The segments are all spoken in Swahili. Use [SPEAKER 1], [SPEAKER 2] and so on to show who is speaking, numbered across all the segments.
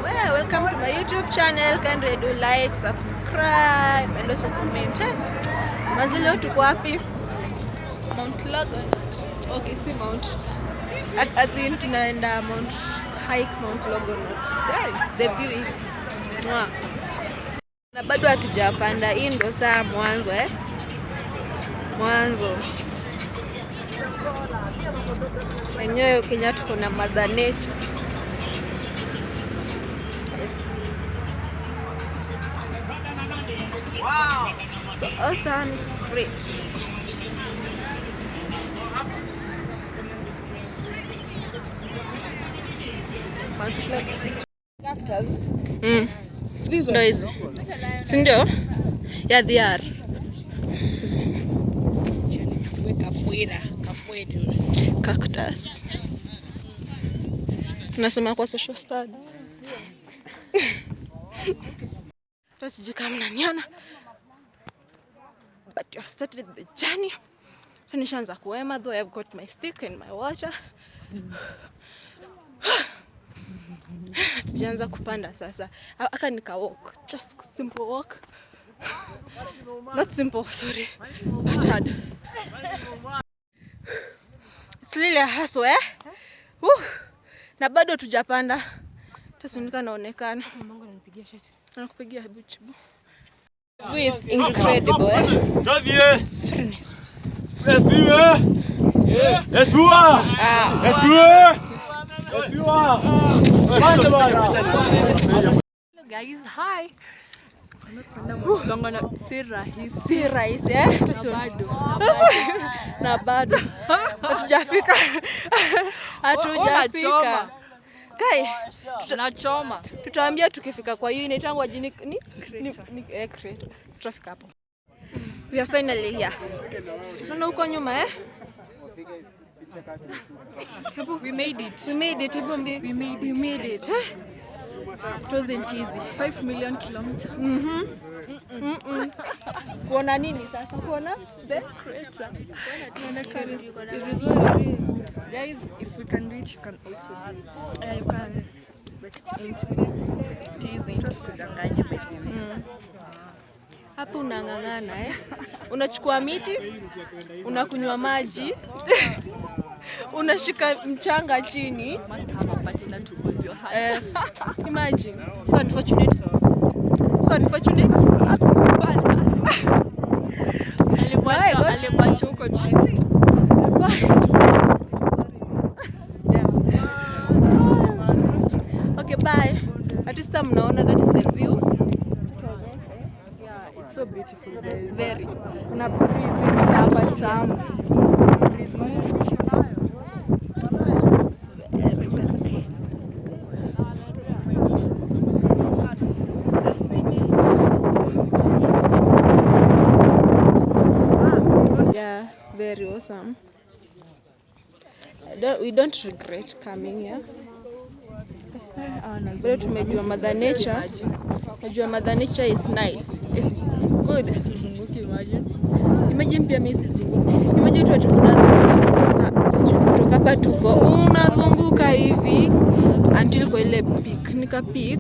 [SPEAKER 1] Well, welcome to my YouTube channel. Kindly do like, subscribe and also comment. Manzi leo tuko wapi? Mount Longonot. Okay, si Mount. As in tunaenda Mount Longonot. The view is mwah. Na bado hatujapanda. Hii ndo saa mwanzo Mwanzo. Enyewe Kenya tuko na Mother Nature. Wow. So awesome, it's great.
[SPEAKER 2] Cactus.
[SPEAKER 1] These ones. Sindio? Yeah, they are. Cactus. Tunasoma kwa social studies. Sijui kama mnaniona. But you have started the journey. Nishaanza kuema, though I have got my stick and my water. Tujaanza kupanda sasa. Aka nika walk, just simple walk. Not simple, sorry, but hard. It's really a hustle, Na bado tujapanda. Tasunika naonekana. Nakupigia buchibu. View is incredible,
[SPEAKER 3] Hello
[SPEAKER 1] guys, hi. Longonot si rahisi na bado hatujafika. Kai tunachoma. Tutaambia tukifika kwa hiyo inaitangwa jini ni create. Tutafika hapo. We are finally here. Naona huko nyuma We made it. We made it. It wasn't easy.
[SPEAKER 2] 5 million kilometers.
[SPEAKER 1] Kuona nini sasa? Kuona the
[SPEAKER 2] crater. It is what it is. Guys, if we can do it, you can also do it.
[SPEAKER 1] Yeah, you can.
[SPEAKER 2] But it ain't easy.
[SPEAKER 1] It isn't.
[SPEAKER 2] Just kudanganya baby.
[SPEAKER 1] Hapo unang'ang'ana unachukua miti, unakunywa maji, unashika mchanga chini.
[SPEAKER 2] Must have a partner to hold your hand.
[SPEAKER 1] Imagine. So unfortunate.
[SPEAKER 2] Alimwacha huko chini.
[SPEAKER 1] Okay, bye. At least mnaona that is the view.
[SPEAKER 2] So beautiful, guys.
[SPEAKER 1] Very.
[SPEAKER 2] Una breathe hapa sana.
[SPEAKER 1] Yeah, very awesome. We don't regret coming here. But tumejua Mother Nature. Najua Mother Nature is nice. It's good. Imagine pia mimi sizunguki. Imagine tu kutoka hapa tuko unazunguka hivi until kwa ile peak. Nika peak.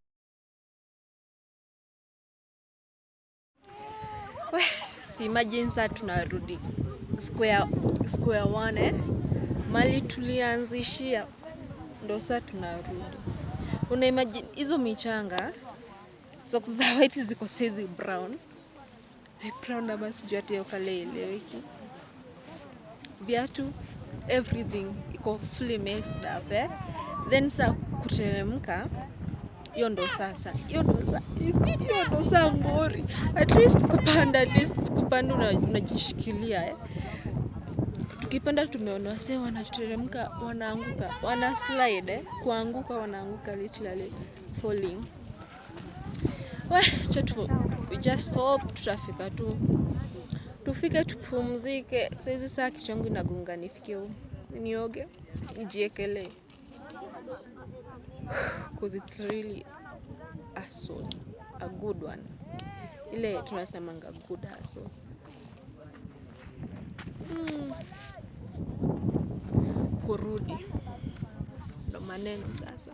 [SPEAKER 1] Si imagine sasa tunarudi square one mali tulianzishia ndo sasa tunarudi. Una imagine hizo michanga socks za white ziko size brown. Brown na basi juu hata kale eleweki. Viatu everything iko fully mixed up Then sa kuteremka hiyo ndo ngori. At least kupanda unajishikilia Tukipanda tumeona wase wanateremka, wanaanguka, wana slide kuanguka, wanaanguka literally falling. We just hope tutafika tu. Tufike tupumzike. Saizi saa kichwangu inagonga nifike nioge, nijiekelee. Because it's really a good one. Ile tunasemanga good hustle. Kurudi ndo maneno sasa.